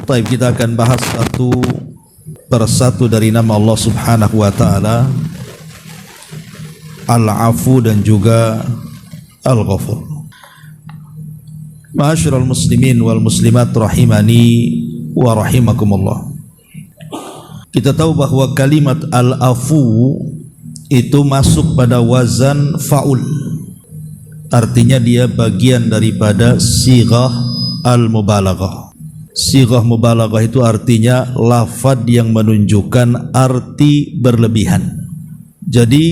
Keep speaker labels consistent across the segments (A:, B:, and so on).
A: Baik, kita akan bahas satu persatu dari nama Allah Subhanahu wa taala, Al-Afu dan juga Al-Ghafur. Ma'asyiral muslimin wal muslimat rahimani wa rahimakumullah. Kita tahu bahwa kalimat Al-Afu itu masuk pada wazan fa'ul. Artinya dia bagian daripada sighah al-mubalaghah. Sighah mubalaghah itu artinya lafaz yang menunjukkan arti berlebihan. Jadi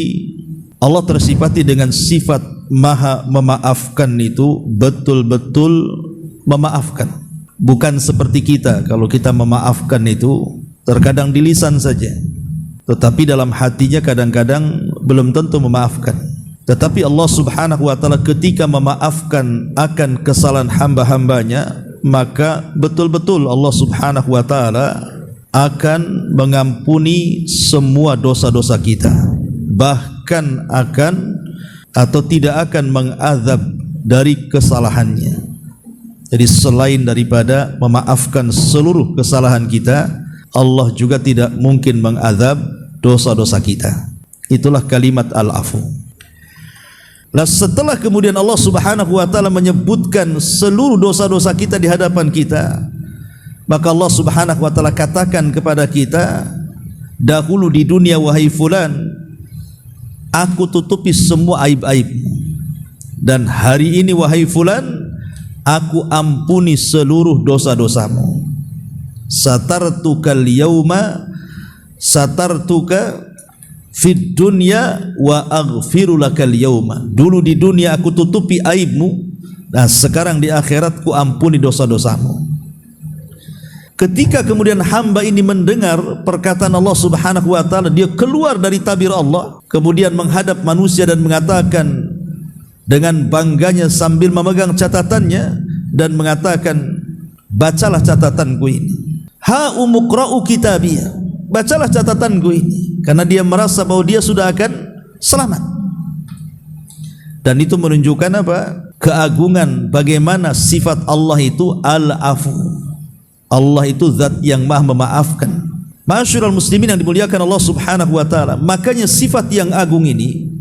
A: Allah tersifati dengan sifat maha memaafkan, itu betul-betul memaafkan. Bukan seperti kita, kalau kita memaafkan itu terkadang di lisan saja, tetapi dalam hatinya kadang-kadang belum tentu memaafkan. Tetapi Allah Subhanahu wa taala ketika memaafkan akan kesalahan hamba-hambanya, maka betul-betul Allah Subhanahu wa taala akan mengampuni semua dosa-dosa kita, bahkan akan atau tidak akan mengazab dari kesalahannya. Jadi selain daripada memaafkan seluruh kesalahan kita, Allah juga tidak mungkin mengazab dosa-dosa kita. Itulah kalimat Al-Afu. Nah, setelah kemudian Allah Subhanahu wa taala menyebutkan seluruh dosa-dosa kita di hadapan kita, maka Allah Subhanahu wa taala katakan kepada kita, dahulu di dunia wahai fulan, aku tutupi semua aib-aib, dan hari ini wahai fulan, aku ampuni seluruh dosa-dosamu. Satartukal yauma satartuka fid dunya wa aghfiru lakal yauma. Dulu di dunia aku tutupi aibmu, nah sekarang di akhirat ku ampuni dosa-dosamu. Ketika kemudian hamba ini mendengar perkataan Allah Subhanahu wa taala, dia keluar dari tabir Allah, kemudian menghadap manusia dan mengatakan dengan bangganya sambil memegang catatannya dan mengatakan, bacalah catatanku ini. Ha umuqra'u kitabiyah, bacalah catatanku ini, karena dia merasa bahwa dia sudah akan selamat. Dan itu menunjukkan apa? Keagungan bagaimana sifat Allah itu Al-Afu. Allah itu zat yang maha memaafkan. Ma'asyiral muslimin yang dimuliakan Allah Subhanahu wa taala, makanya sifat yang agung ini,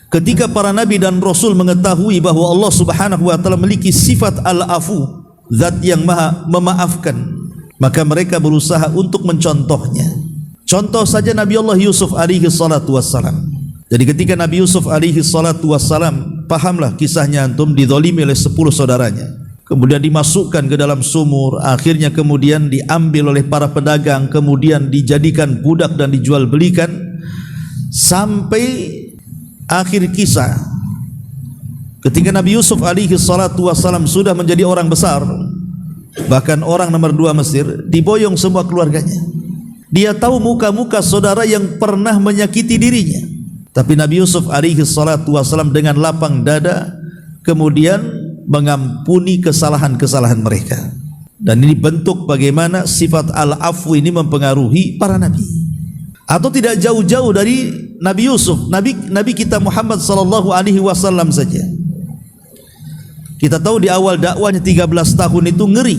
A: ketika para nabi dan rasul mengetahui bahwa Allah Subhanahu wa taala memiliki sifat Al-Afu, zat yang maha memaafkan, maka mereka berusaha untuk mencontohnya. Contoh saja Nabi Allah Yusuf alaihi salatu wassalam. Jadi ketika Nabi Yusuf alaihi salatu wassalam, pahamlah kisahnya antum, dizalimi oleh 10 saudaranya, kemudian dimasukkan ke dalam sumur, akhirnya kemudian diambil oleh para pedagang, kemudian dijadikan budak dan dijual belikan, sampai akhir kisah ketika Nabi Yusuf alaihi salatu wassalam sudah menjadi orang besar, bahkan orang nomor 2 Mesir, diboyong semua keluarganya. Dia tahu muka-muka saudara yang pernah menyakiti dirinya, tapi Nabi Yusuf alaihi salatu wassalam dengan lapang dada kemudian mengampuni kesalahan-kesalahan mereka. Dan ini bentuk bagaimana sifat Al-Afu ini mempengaruhi para nabi. Atau tidak jauh-jauh dari Nabi Yusuf, Nabi kita Muhammad sallallahu alaihi wasallam saja. Kita tahu di awal dakwahnya 13 tahun itu ngeri.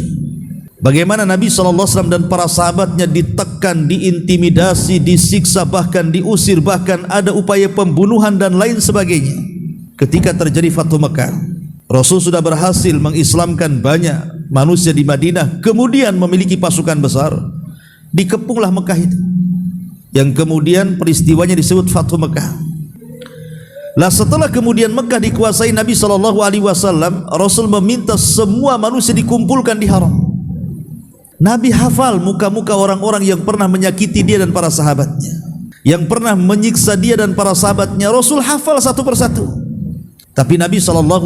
A: Bagaimana Nabi sallallahu alaihi wasallam dan para sahabatnya ditekan, diintimidasi, disiksa, bahkan diusir, bahkan ada upaya pembunuhan dan lain sebagainya. Ketika terjadi Fathu Mekah, Rasul sudah berhasil mengislamkan banyak manusia di Madinah, kemudian memiliki pasukan besar, dikepunglah Mekah itu, yang kemudian peristiwanya disebut Fathu Mekah. Lah setelah kemudian Mekah dikuasai Nabi SAW, Rasul meminta semua manusia dikumpulkan di haram. Nabi hafal muka-muka orang-orang yang pernah menyakiti dia dan para sahabatnya, yang pernah menyiksa dia dan para sahabatnya. Rasul hafal satu persatu. Tapi Nabi SAW,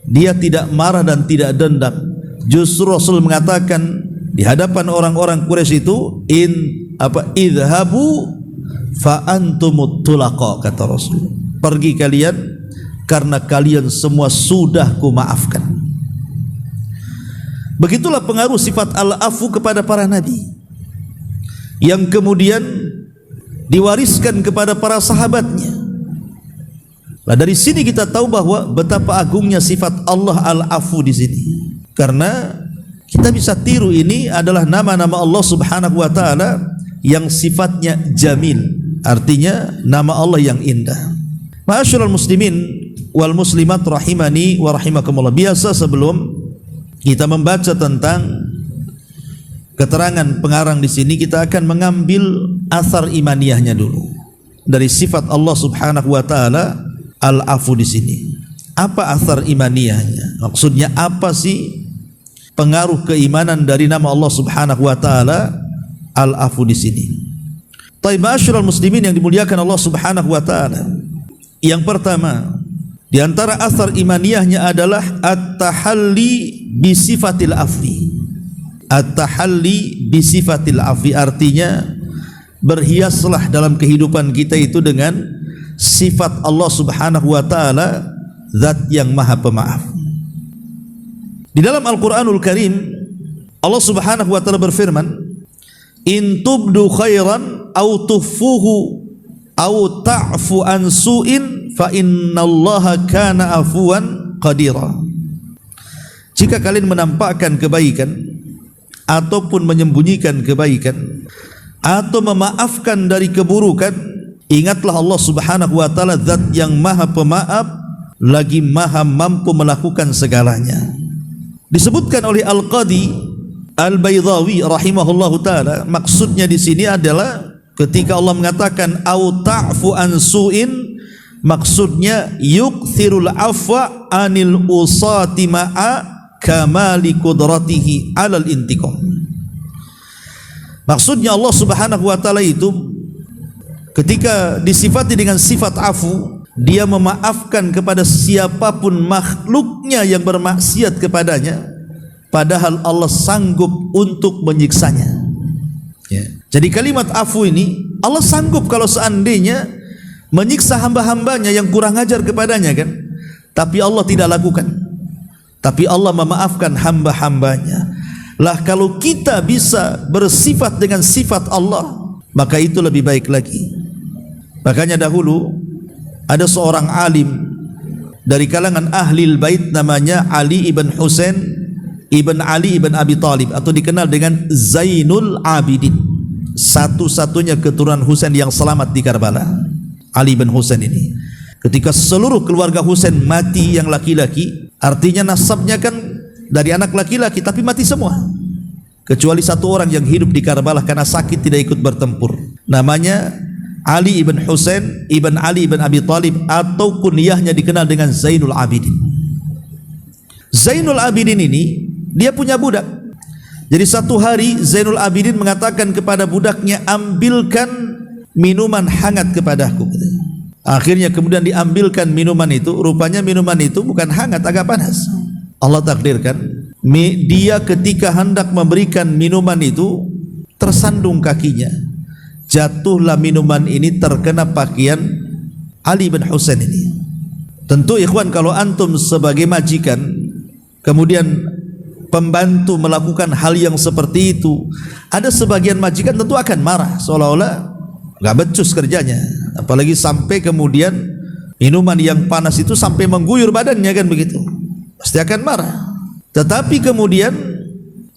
A: dia tidak marah dan tidak dendam. Justru Rasul mengatakan di hadapan orang-orang Quraisy itu, idhabu fa antumut tulaqa, kata Rasul, pergi kalian karena kalian semua sudah kumaafkan. Begitulah pengaruh sifat Al-Afu kepada para nabi, yang kemudian diwariskan kepada para sahabatnya. Nah, dari sini kita tahu bahwa betapa agungnya sifat Allah Al-Afu di sini. Karena Kita bisa tiru, ini adalah nama-nama Allah Subhanahu wa taala yang sifatnya jamil, artinya nama Allah yang indah. Ma'asyiral muslimin wal muslimat rahimani wa rahimakumullah. Biasa sebelum kita membaca tentang keterangan pengarang di sini, kita akan mengambil asar imaniyahnya dulu dari sifat Allah Subhanahu wa taala al-afu di sini. Apa asar imaniyahnya? Maksudnya apa sih pengaruh keimanan dari nama Allah Subhanahu wa taala al-afu di sini? Taib, ma'asyiral muslimin yang dimuliakan Allah Subhanahu wa taala. Yang pertama, di antara asar imaniyahnya adalah at-tahalli bi sifatil afwi. At-tahalli bi sifatil afwi artinya berhiaslah dalam kehidupan kita itu dengan sifat Allah Subhanahu wa taala, zat yang maha pemaaf. Di dalam Al-Qur'anul Karim Allah Subhanahu wa taala berfirman, in tubdu khairan aw tukhfuhu aw ta'fu an su'in fa innallaha kana afuwan qadira. Jika kalian menampakkan kebaikan ataupun menyembunyikan kebaikan atau memaafkan dari keburukan, ingatlah Allah Subhanahu wa taala zat yang maha pemaaf lagi maha mampu melakukan segalanya. Disebutkan oleh Al-Qadi Al-Baydawi rahimahullahu taala, maksudnya di sini adalah ketika Allah mengatakan au ta'fu an su'in, maksudnya yukthirul afwa anil usati ma'a kamali qudratihi alal intiqam. Maksudnya Allah Subhanahu wa taala itu ketika disifati dengan sifat afu, dia memaafkan kepada siapapun makhluknya yang bermaksiat kepadanya, padahal Allah sanggup untuk menyiksanya. Ya. Jadi kalimat afu ini Allah sanggup kalau seandainya menyiksa hamba-hambanya yang kurang ajar kepadanya kan, tapi Allah tidak lakukan. Tapi Allah memaafkan hamba-hambanya. Lah kalau kita bisa bersifat dengan sifat Allah, maka itu lebih baik lagi. Makanya dahulu ada seorang alim dari kalangan Ahlul Bait namanya Ali ibn Husain ibn Ali ibn Abi Talib, atau dikenal dengan Zainul Abidin, satu-satunya keturunan Husain yang selamat di Karbala. Ali ibn Husain ini, ketika seluruh keluarga Husain mati yang laki-laki, artinya nasabnya kan dari anak laki-laki, tapi mati semua kecuali satu orang yang hidup di Karbala karena sakit tidak ikut bertempur, namanya Ali ibn Husain ibn Ali ibn Abi Talib, atau kunyahnya dikenal dengan Zainul Abidin. Zainul Abidin ini dia punya budak. Jadi satu hari Zainul Abidin mengatakan kepada budaknya, ambilkan minuman hangat kepadaku. Akhirnya kemudian diambilkan minuman itu, rupanya minuman itu bukan hangat, agak panas. Allah takdirkan dia ketika hendak memberikan minuman itu tersandung kakinya, jatuhlah minuman ini terkena pakaian Ali bin Husain ini. Tentu ikhwan, kalau antum sebagai majikan kemudian pembantu melakukan hal yang seperti itu, ada sebagian majikan tentu akan marah, seolah-olah gak becus kerjanya, apalagi sampai kemudian minuman yang panas itu sampai mengguyur badannya kan begitu, pasti akan marah. Tetapi kemudian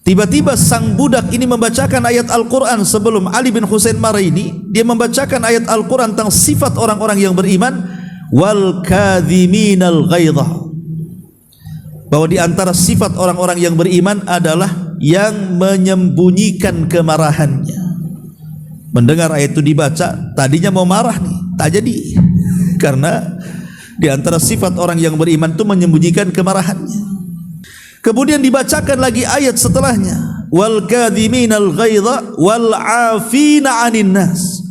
A: tiba-tiba sang budak ini membacakan ayat Al-Quran. Sebelum Ali bin Husain marah ini, dia membacakan ayat Al-Quran tentang sifat orang-orang yang beriman, wal kadhiminal ghaidha, bahwa di antara sifat orang-orang yang beriman adalah yang menyembunyikan kemarahannya. Mendengar ayat itu dibaca, tadinya mau marah nih, tak jadi, karena di antara sifat orang yang beriman itu menyembunyikan kemarahannya. Kemudian dibacakan lagi ayat setelahnya, wal kadhiminal ghaidha wal 'afina 'anil nas,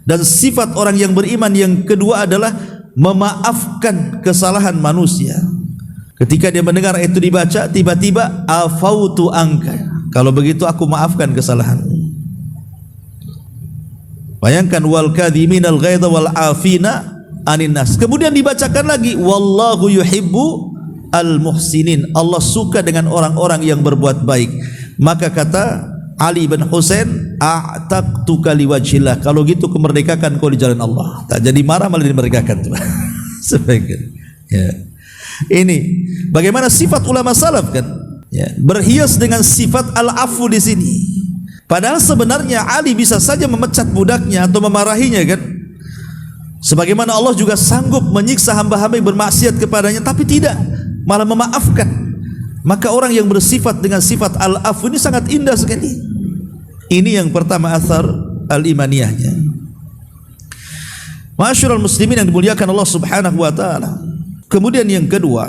A: dan sifat orang yang beriman yang kedua adalah memaafkan kesalahan manusia. Ketika dia mendengar ayat itu dibaca, tiba-tiba afautu angka, kalau begitu aku maafkan kesalahanmu. Bayangkan, wal kadhiminal ghaidha wal 'afina 'anil nas. Kemudian dibacakan lagi, wallahu yuhibbu al-muhsinin, Allah suka dengan orang-orang yang berbuat baik. Maka kata Ali bin Husain, a'taqtuka liwajhillah, kalau gitu kemerdekakan kau di jalan Allah. Tak jadi marah, malah dimerdekakan. Sebagian. Ya. Ini bagaimana sifat ulama salaf kan? Ya, berhias dengan sifat al-afu di sini. Padahal sebenarnya Ali bisa saja memecat budaknya atau memarahinya kan? Sebagaimana Allah juga sanggup menyiksa hamba-hamba yang bermaksiat kepadanya, tapi tidak, malah memaafkan. Maka orang yang bersifat dengan sifat al-afu ini sangat indah sekali. Ini yang pertama, athar al-imaniyahnya. Ma'asyiral muslimin yang dimuliakan Allah Subhanahu wa taala. Kemudian yang kedua,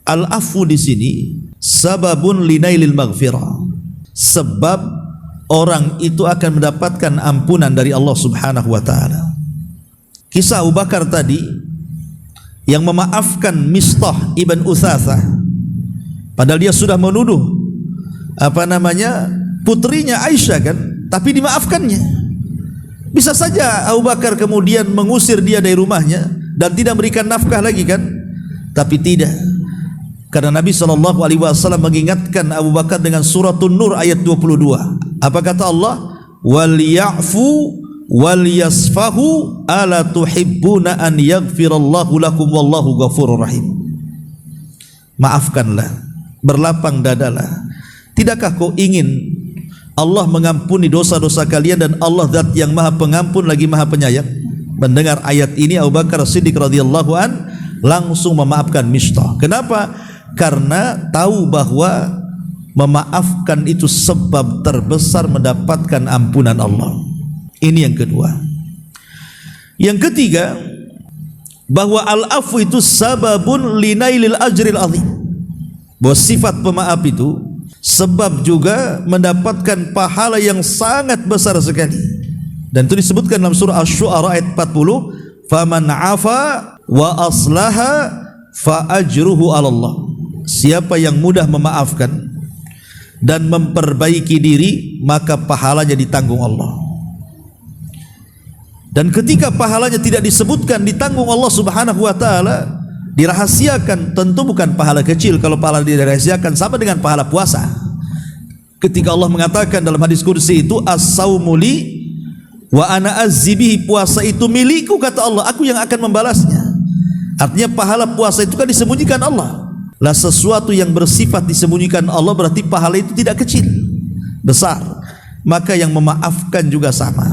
A: al-afu di sini sababun linailil maghfirah. Sebab orang itu akan mendapatkan ampunan dari Allah Subhanahu wa taala. Kisah Abu Bakar tadi yang memaafkan Mistah ibn Utsatsah, padahal dia sudah menuduh putrinya Aisyah kan, tapi dimaafkannya. Bisa saja Abu Bakar kemudian mengusir dia dari rumahnya dan tidak memberikan nafkah lagi kan, tapi tidak. Karena Nabi SAW mengingatkan Abu Bakar dengan suratun Nur ayat 22. Apa kata Allah? Wal ya'fu wal yasfahu ala tuhibbuna an yaghfirallahu lakum wallahu ghafurur rahim. Maafkanlah, berlapang dadalah. Tidakkah kau ingin Allah mengampuni dosa-dosa kalian, dan Allah zat yang maha pengampun lagi maha penyayang? Mendengar ayat ini Abu Bakar Siddiq radhiyallahu an langsung memaafkan Mistah. Kenapa? Karena tahu bahwa memaafkan itu sebab terbesar mendapatkan ampunan Allah. Ini yang kedua. Yang ketiga, bahwa al-afu itu sababun linailil ajril azim. Bahwa sifat pemaaf itu sebab juga mendapatkan pahala yang sangat besar sekali. Dan itu disebutkan dalam surah Asy-Syu'ara ayat 40, faman 'afa wa aslaha fa ajruhu 'ala Allah. Siapa yang mudah memaafkan dan memperbaiki diri, maka pahalanya ditanggung Allah. Dan ketika pahalanya tidak disebutkan ditanggung Allah Subhanahu wa taala, dirahasiakan, tentu bukan pahala kecil. Kalau pahala dirahasiakan sama dengan pahala puasa. Ketika Allah mengatakan dalam hadis kursi itu, as-saumu li wa ana azzibihi, puasa itu milikku kata Allah, aku yang akan membalasnya. Artinya pahala puasa itu kan disembunyikan Allah. Lah sesuatu yang bersifat disembunyikan Allah berarti pahala itu tidak kecil, besar. Maka yang memaafkan juga sama.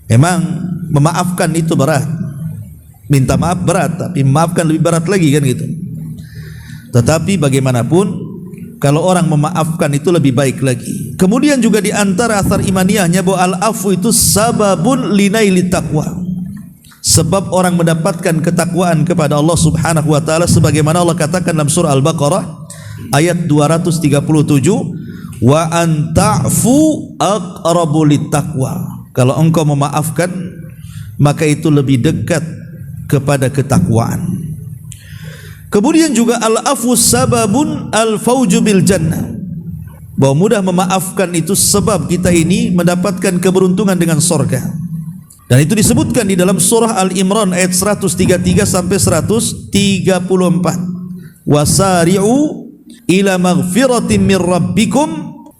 A: Memang memaafkan itu berat, minta maaf berat, tapi memaafkan lebih berat lagi kan gitu. Tetapi bagaimanapun, kalau orang memaafkan itu lebih baik lagi. Kemudian juga di antara athar imaniyahnya bahwa al-afu itu sababun linailit taqwa. Sebab orang mendapatkan ketakwaan kepada Allah Subhanahu wa taala, sebagaimana Allah katakan dalam surah Al-Baqarah ayat 237, wa an ta'fu aqrabu littaqwa. Kalau engkau memaafkan, maka itu lebih dekat kepada ketakwaan. Kemudian juga al-afu sababun al-fauju bil jannah. Bahwa mudah memaafkan itu sebab kita ini mendapatkan keberuntungan dengan surga. Dan itu disebutkan di dalam surah Al-Imran ayat 133 sampai 134. Wasari'u ila maghfiratin min rabbikum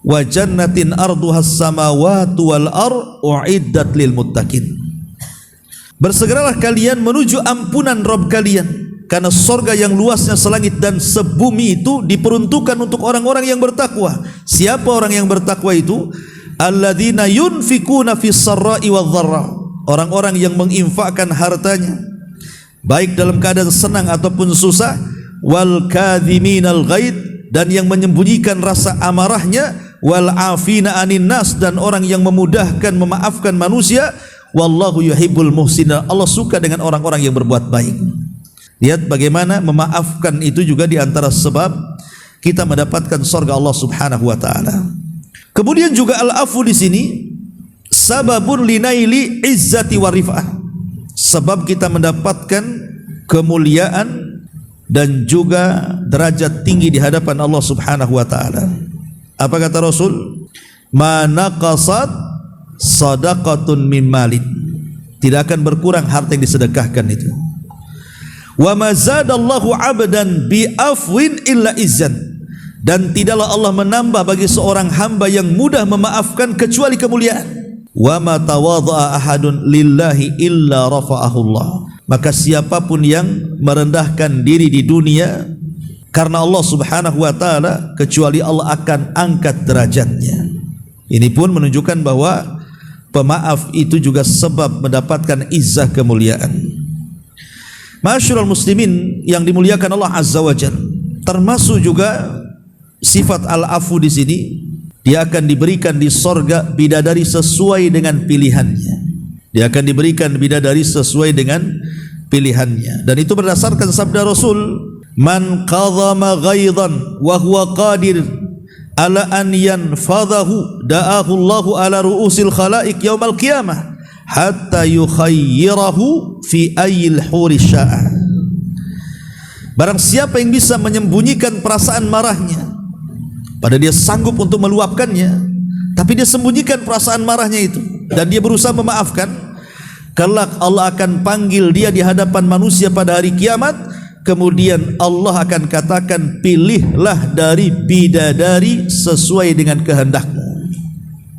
A: wa jannatin arduhas samawati wal ar uiddat lil muttaqin. Bersegeralah kalian menuju ampunan Rabb kalian, karena surga yang luasnya selangit dan sebumi itu diperuntukkan untuk orang-orang yang bertakwa. Siapa orang yang bertakwa itu? Alladzina yunfikuna fis sarra'i wadh dharra. Orang-orang yang menginfakkan hartanya baik dalam keadaan senang ataupun susah, wal kadhiminal ghaid, dan yang menyembunyikan rasa amarahnya, wal afina anin nas, dan orang yang memudahkan memaafkan manusia, wallahu yuhibbul muhsinin. Allah suka dengan orang-orang yang berbuat baik. Lihat bagaimana memaafkan itu juga di antara sebab kita mendapatkan surga Allah Subhanahu wa taala. Kemudian juga al-afu di sini sababun linaili izzati wa rif'ah. Sebab kita mendapatkan kemuliaan dan juga derajat tinggi di hadapan Allah Subhanahu wa taala. Apa kata Rasul? Ma naqasat sadaqatun min malin. Tidak akan berkurang harta yang disedekahkan itu. Wa ma zadallahu 'abdan bi afwin illa izzan. Dan tidaklah Allah menambah bagi seorang hamba yang mudah memaafkan kecuali kemuliaan. Wa ma tawadha'a ahadun lillahi illa rafa'ahu Allah. Maka siapapun yang merendahkan diri di dunia karena Allah Subhanahu wa taala, kecuali Allah akan angkat derajatnya. Ini pun menunjukkan bahwa pemaaf itu juga sebab mendapatkan izzah kemuliaan. Ma'asyiral muslimin yang dimuliakan Allah Azza wa Jalla, termasuk juga sifat al-afu di sini, dia akan diberikan di sorga bidadari sesuai dengan pilihannya. Dia akan diberikan bidadari sesuai dengan pilihannya. Dan itu berdasarkan sabda Rasul, man qadhama ghaidhan wa huwa qadir ala an yanfadhahu da'ahu Allahu ala ru'usil khalaiq yaumal qiyamah hatta yukhayyirahu fi ayyil huri sya'a. Barang siapa yang bisa menyembunyikan perasaan marahnya, pada dia sanggup untuk meluapkannya, tapi dia sembunyikan perasaan marahnya itu dan dia berusaha memaafkan, kelak Allah akan panggil dia di hadapan manusia pada hari kiamat. Kemudian Allah akan katakan, pilihlah dari bidadari sesuai dengan kehendakmu.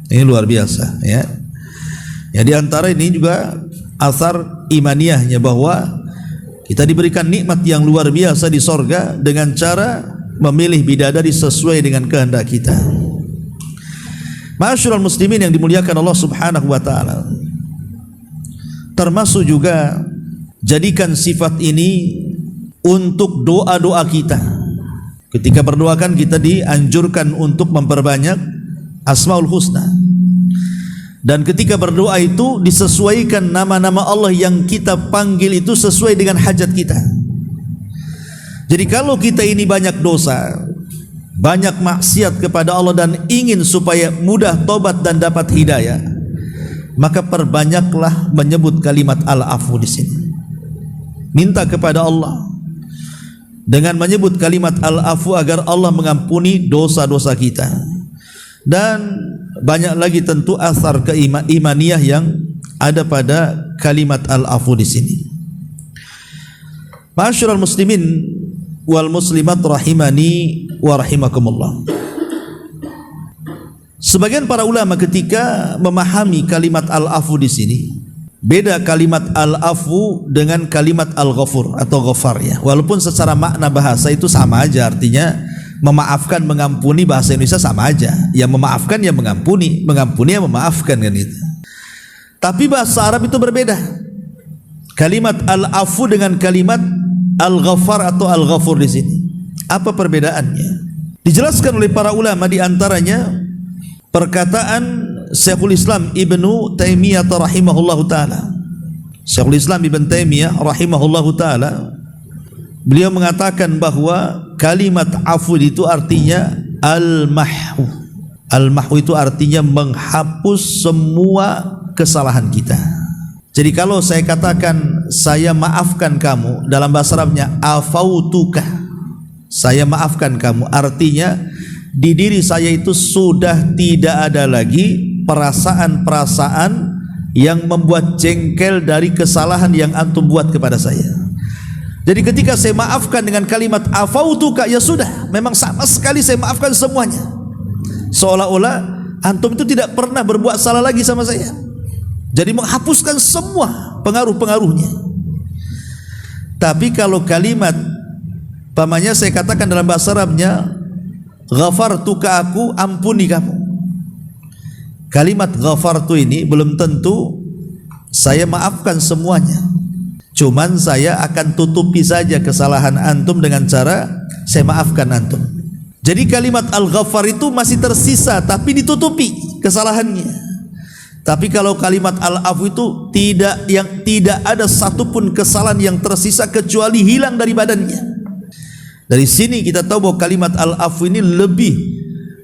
A: Ini luar biasa, ya. Ya, di antara ini juga asar imaniyahnya, bahwa kita diberikan nikmat yang luar biasa di sorga dengan cara memilih bidadari sesuai dengan kehendak kita. Ma'asyiral muslimin yang dimuliakan Allah Subhanahu wa taala, termasuk juga jadikan sifat ini untuk doa-doa kita. Ketika berdoakan, kita dianjurkan untuk memperbanyak Asmaul Husna. Dan ketika berdoa itu disesuaikan nama-nama Allah yang kita panggil itu sesuai dengan hajat kita. Jadi kalau kita ini banyak dosa, banyak maksiat kepada Allah dan ingin supaya mudah tobat dan dapat hidayah, maka perbanyaklah menyebut kalimat al-afu di sini. Minta kepada Allah dengan menyebut kalimat al-afu agar Allah mengampuni dosa-dosa kita. Dan banyak lagi tentu asar keimaniyah yang ada pada kalimat al-afu di sini. Ma'asyiral muslimin wal muslimat rahimani wa rahimakumullah. Sebagian para ulama ketika memahami kalimat al-afu di sini, beda kalimat al-afu dengan kalimat al-ghafur atau ghafar, ya. Walaupun secara makna bahasa itu sama aja, artinya memaafkan, mengampuni, bahasa Indonesia sama aja. Yang memaafkan ya mengampuni, mengampuni ya memaafkan, kan itu. Tapi bahasa Arab itu berbeda. Kalimat al-afu dengan kalimat al-ghafar atau al-ghafur di sini. Apa perbedaannya? Dijelaskan oleh para ulama, di antaranya perkataan Syekhul Islam Ibnu Taimiyah rahimahullahu taala. Syekhul Islam Ibnu Taimiyah rahimahullahu taala, beliau mengatakan bahwa kalimat afu itu artinya al-mahwu. Al-mahwu itu artinya menghapus semua kesalahan kita. Jadi kalau saya katakan saya maafkan kamu, dalam bahasa Arabnya afautuka, saya maafkan kamu, artinya di diri saya itu sudah tidak ada lagi perasaan-perasaan yang membuat jengkel dari kesalahan yang antum buat kepada saya. Jadi ketika saya maafkan dengan kalimat afautuka, ya sudah, memang sama sekali saya maafkan semuanya. Seolah-olah antum itu tidak pernah berbuat salah lagi sama saya. Jadi menghapuskan semua pengaruh-pengaruhnya. Tapi kalau kalimat, pamannya saya katakan dalam bahasa Arabnya ghafartuka, aku ampuni kamu. Kalimat ghafartu ini belum tentu saya maafkan semuanya. Cuman saya akan tutupi saja kesalahan antum dengan cara saya maafkan antum. Jadi kalimat al-ghaffar itu masih tersisa tapi ditutupi kesalahannya. Tapi kalau kalimat al-afu itu tidak ada satupun kesalahan yang tersisa kecuali hilang dari badannya. Dari sini kita tahu bahwa kalimat al-afu ini lebih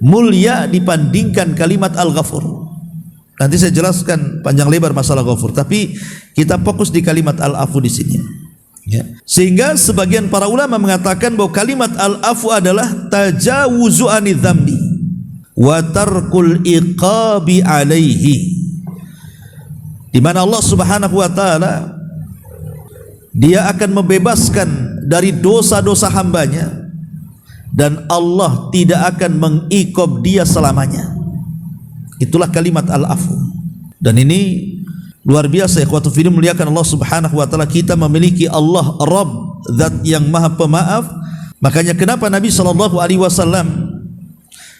A: mulia dibandingkan kalimat al-ghafur. Nanti saya jelaskan panjang lebar masalah ghafur, tapi kita fokus di kalimat al-afu di sini. Ya. Sehingga sebagian para ulama mengatakan bahwa kalimat al-afu adalah tajawuzu anidz dzambi wa tarkul iqabi alaihi. Di mana Allah Subhanahu wa taala Dia akan membebaskan dari dosa-dosa hambanya dan Allah tidak akan mengiqab dia selamanya. Itulah kalimat al-afu. Dan ini luar biasa, ikhwatu fillah, muliakan Allah Subhanahu wa taala. Kita memiliki Allah Rabb, zat yang maha pemaaf, Makanya kenapa Nabi SAW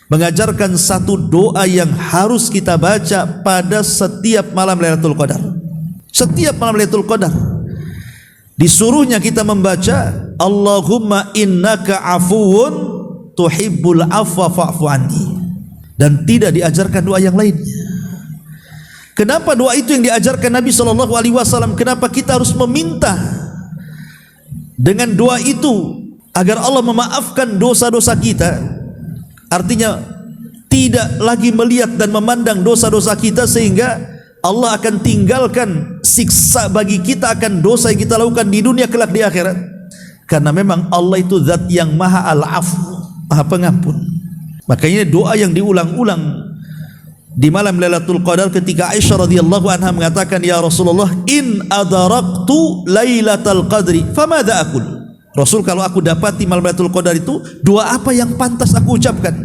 A: mengajarkan satu doa yang harus kita baca pada setiap malam Lailatul Qadar. Setiap malam Lailatul Qadar disuruhnya kita membaca Allahumma innaka afuwun tuhibbul afwa fa'fu anni, dan tidak diajarkan doa yang lainnya. Kenapa doa itu yang diajarkan Nabi SAW? Kenapa kita harus meminta dengan doa itu agar Allah memaafkan dosa-dosa kita? Artinya tidak lagi melihat dan memandang dosa-dosa kita, sehingga Allah akan tinggalkan siksa bagi kita akan dosa yang kita lakukan di dunia kelak di akhirat. Karena memang Allah itu zat yang maha al-afu, maha pengampun. Makanya doa yang diulang-ulang di malam Lailatul Qadar ketika Aisyah radhiyallahu anha mengatakan, ya Rasulullah, in adaraktu Lailatul Qadri famadza aqul. Rasul, kalau aku dapati malam Lailatul Qadar itu, doa apa yang pantas aku ucapkan?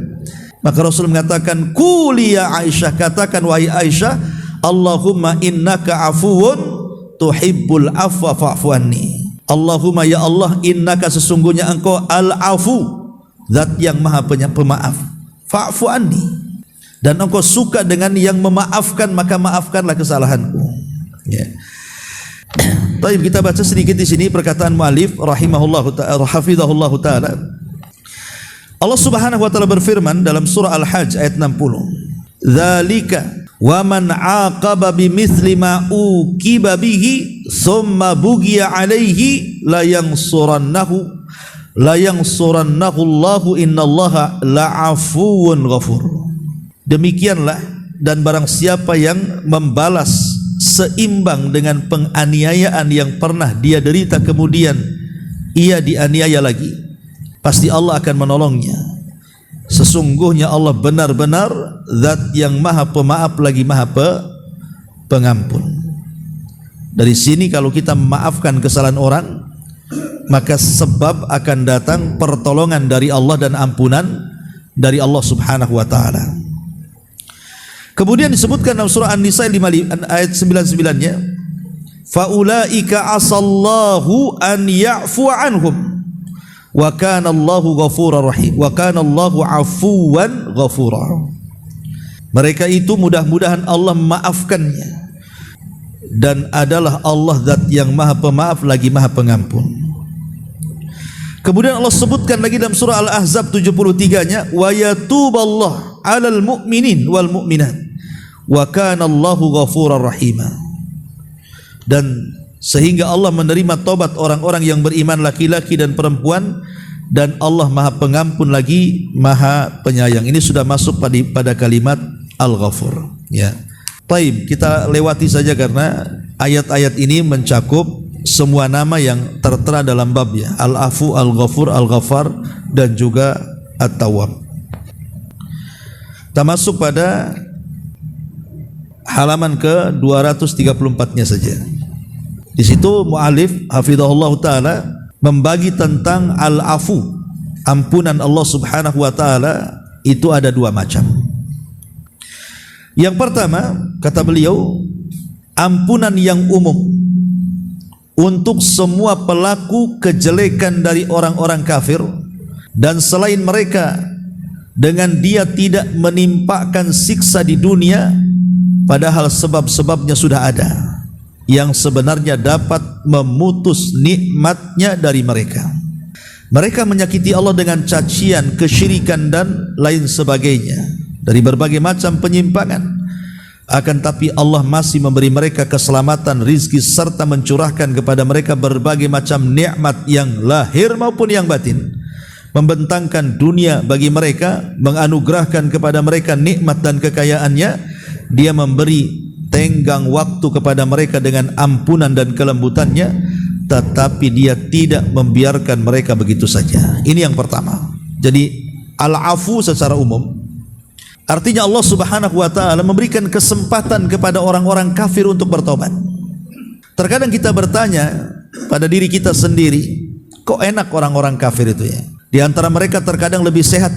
A: Maka Rasul mengatakan, quli ya Aisyah, katakan wahai Aisyah, Allahumma innaka afuwun tuhibbul afwa fa'fu anni. Allahumma, ya Allah, innaka, sesungguhnya engkau al-afu, zat yang maha pemaaf, fa'fu anni, dan engkau suka dengan yang memaafkan, maka maafkanlah kesalahanku. Ya. Baik, kita baca sedikit di sini perkataan muallif rahimahullahu ta'ala, hafizahullahu ta'ala. Allah Subhanahu wa taala berfirman dalam surah Al-Hajj ayat 60. Dzalika wa man 'aqaba bimithli ma uqiba bihi tsumma bughiya 'alaihi la yansurannahu Allahu innallaha la'afuwun ghafur. Demikianlah, dan barang siapa yang membalas seimbang dengan penganiayaan yang pernah dia derita kemudian ia dianiaya lagi, pasti Allah akan menolongnya. Sesungguhnya Allah benar-benar zat yang maha pemaaf lagi maha pengampun. Dari sini kalau kita memaafkan kesalahan orang, maka sebab akan datang pertolongan dari Allah dan ampunan dari Allah Subhanahu wa taala. Kemudian disebutkan dalam surah An-Nisa ayat 99-nya, faulaika asallahu an ya'fu anhum wa kana Allahu ghafurar rahim wa kana Allahu afuwan ghafura. Mereka itu mudah-mudahan Allah memaafkannya, dan adalah Allah zat yang maha pemaaf lagi maha pengampun. Kemudian Allah sebutkan lagi dalam surah Al-Ahzab 73-nya, wa yatuballahu 'alal mu'minin wal mu'minat wa kana Allahu ghafurar rahima. Dan sehingga Allah menerima tobat orang-orang yang beriman laki-laki dan perempuan, dan Allah maha pengampun lagi maha penyayang. Ini sudah masuk pada kalimat Al-Ghafur, ya. Baik, kita lewati saja karena ayat-ayat ini mencakup semua nama yang tertera dalam babnya, Al-Afu, Al-Ghafur, Al-Ghaffar, dan juga At-Tawwab. Kita masuk pada halaman ke 234-nya saja. Di situ mu'alif hafizahullah ta'ala membagi tentang al-afu, ampunan Allah Subhanahu wa ta'ala itu ada dua macam. Yang pertama, kata beliau, ampunan yang umum untuk semua pelaku kejelekan dari orang-orang kafir dan selain mereka, dengan dia tidak menimpakan siksa di dunia, padahal sebab-sebabnya sudah ada yang sebenarnya dapat memutus nikmatnya dari mereka. Mereka menyakiti Allah dengan cacian, kesyirikan, dan lain sebagainya dari berbagai macam penyimpangan. Akan tapi Allah masih memberi mereka keselamatan, rizki, serta mencurahkan kepada mereka berbagai macam nikmat yang lahir maupun yang batin, membentangkan dunia bagi mereka, menganugerahkan kepada mereka nikmat dan kekayaannya. Dia memberi tenggang waktu kepada mereka dengan ampunan dan kelembutannya, tetapi dia tidak membiarkan mereka begitu saja. Ini yang pertama. Jadi al-afu secara umum artinya Allah Subhanahu wa ta'ala memberikan kesempatan kepada orang-orang kafir untuk bertobat. Terkadang kita bertanya pada diri kita sendiri, kok enak orang-orang kafir itu ya? Di antara mereka terkadang lebih sehat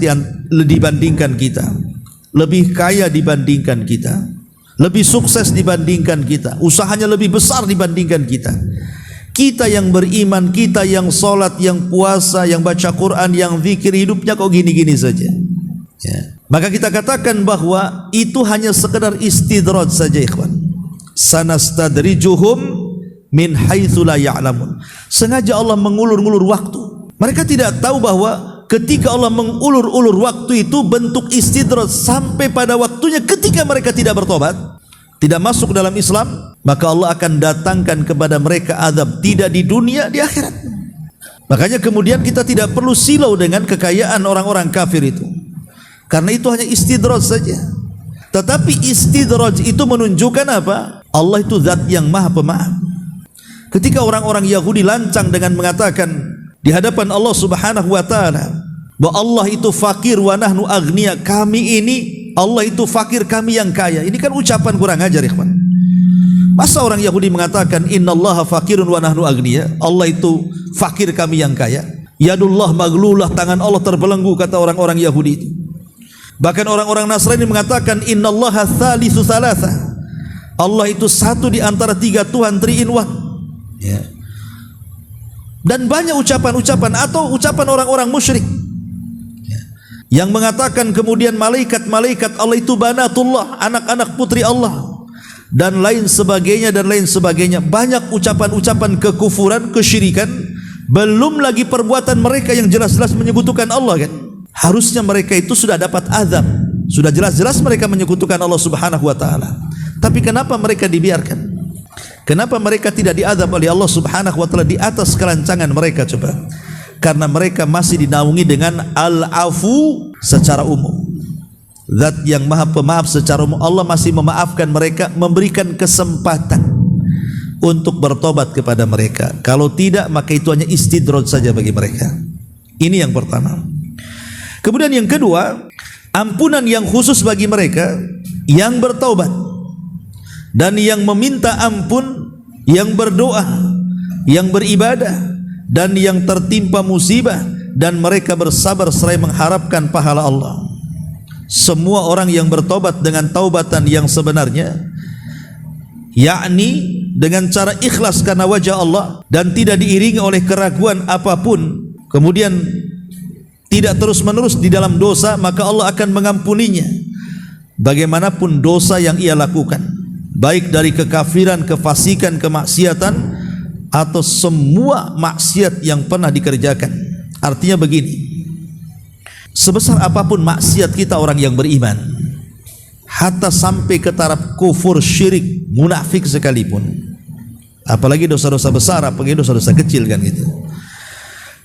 A: dibandingkan kita, lebih kaya dibandingkan kita, lebih sukses dibandingkan kita, usahanya lebih besar dibandingkan kita. Kita yang beriman, kita yang sholat, yang puasa, yang baca Quran, yang zikir, hidupnya kok gini-gini saja. Ya. Maka kita katakan bahwa itu hanya sekedar istidraj saja, ikhwan. Sanastadrijuhum min haitsu la ya'lamun. Sengaja Allah mengulur-ulur waktu. Mereka tidak tahu bahwa ketika Allah mengulur-ulur waktu itu bentuk istidraj sampai pada waktunya ketika mereka tidak bertobat, tidak masuk dalam Islam, maka Allah akan datangkan kepada mereka azab tidak di dunia, di akhirat. Makanya kemudian kita tidak perlu silau dengan kekayaan orang-orang kafir itu, karena itu hanya istidraj saja. Tetapi istidraj itu menunjukkan apa? Allah itu zat yang maha pemaaf. Ketika orang-orang Yahudi lancang dengan mengatakan di hadapan Allah Subhanahu wa taala bahwa Allah itu fakir wa nahnu aghnia, kami ini Allah itu fakir, kami yang kaya. Ini kan ucapan kurang ajar, ikhwan. Masa orang Yahudi mengatakan innallaha fakirun wa nahnu aghnia, Allah itu fakir, kami yang kaya. Yadullah maglulah, tangan Allah terbelenggu, kata orang-orang Yahudi itu. Bahkan orang-orang Nasrani mengatakan innallaha thalithu thalatha, Allah itu satu di antara tiga Tuhan, 3 in 1. Ya. Dan banyak ucapan-ucapan atau ucapan orang-orang musyrik yang mengatakan kemudian malaikat-malaikat Allah itu banatullah, anak-anak putri Allah, dan lain sebagainya dan lain sebagainya. Banyak ucapan-ucapan kekufuran, kesyirikan, belum lagi perbuatan mereka yang jelas-jelas menyekutukan Allah kan. Harusnya mereka itu sudah dapat azab, sudah jelas-jelas mereka menyekutukan Allah Subhanahu wa taala. Tapi kenapa mereka dibiarkan? Kenapa mereka tidak diazab oleh Allah Subhanahu wa taala di atas kerancangan mereka? Coba. Karena mereka masih dinaungi dengan al-afu secara umum, zat yang maha pemaaf secara umum. Allah masih memaafkan mereka, memberikan kesempatan untuk bertobat kepada mereka. Kalau tidak, maka itu hanya istidraj saja bagi mereka. Ini yang pertama. Kemudian yang kedua, ampunan yang khusus bagi mereka yang bertaubat dan yang meminta ampun, yang berdoa, yang beribadah, dan yang tertimpa musibah dan mereka bersabar seraya mengharapkan pahala Allah. Semua orang yang bertobat dengan taubatan yang sebenarnya, yakni dengan cara ikhlas karena wajah Allah dan tidak diiringi oleh keraguan apapun, kemudian tidak terus-menerus di dalam dosa, maka Allah akan mengampuninya bagaimanapun dosa yang ia lakukan, baik dari kekafiran, kefasikan, kemaksiatan, atau semua maksiat yang pernah dikerjakan. Artinya begini, sebesar apapun maksiat kita orang yang beriman, hatta sampai ke taraf kufur, syirik, munafik sekalipun, apalagi dosa-dosa besar, apalagi dosa-dosa kecil kan gitu.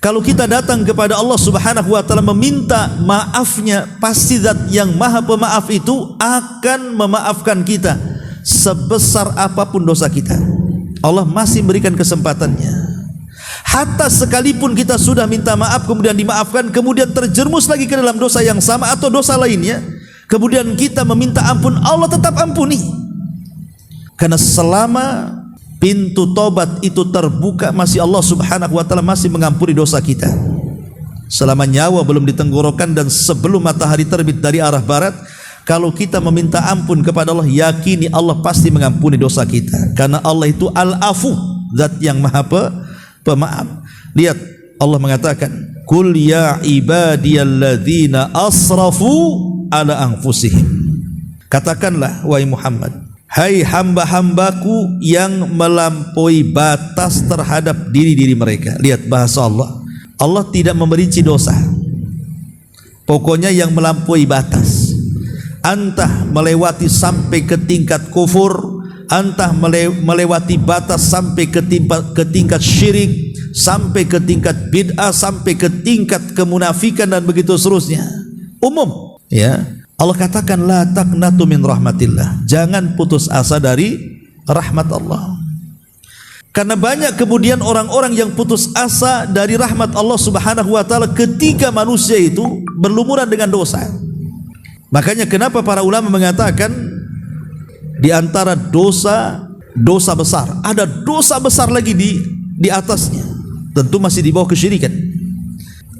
A: Kalau kita datang kepada Allah Subhanahu wa taala meminta maafnya, pasti zat yang maha pemaaf itu akan memaafkan kita sebesar apapun dosa kita. Allah masih berikan kesempatannya. Hatta sekalipun kita sudah minta maaf kemudian dimaafkan, kemudian terjerumus lagi ke dalam dosa yang sama atau dosa lainnya, kemudian kita meminta ampun, Allah tetap ampuni. Karena selama pintu tobat itu terbuka, masih Allah Subhanahu wa taala masih mengampuni dosa kita. Selama nyawa belum di tenggorokan dan sebelum matahari terbit dari arah barat, kalau kita meminta ampun kepada Allah, yakini Allah pasti mengampuni dosa kita. Karena Allah itu al-afu, zat yang maha pemaaf. Lihat, Allah mengatakan, "Qul ya ibadiyalladzina asrafu ala anfusihim." Katakanlah wahai Muhammad, hai hamba-hambaku yang melampaui batas terhadap diri-diri mereka. Lihat bahasa Allah. Allah tidak memerinci dosa. Pokoknya yang melampaui batas. Entah melewati sampai ke tingkat kufur, entah melewati batas sampai ke tingkat syirik, sampai ke tingkat bid'ah, sampai ke tingkat kemunafikan dan begitu seterusnya. Umum, ya. Allah katakan la taqnatu min rahmatillah. Jangan putus asa dari rahmat Allah. Karena banyak kemudian orang-orang yang putus asa dari rahmat Allah Subhanahu wa taala ketika manusia itu berlumuran dengan dosa. Makanya kenapa para ulama mengatakan di antara dosa besar, ada dosa besar lagi di atasnya. Tentu masih di bawah kesyirikan.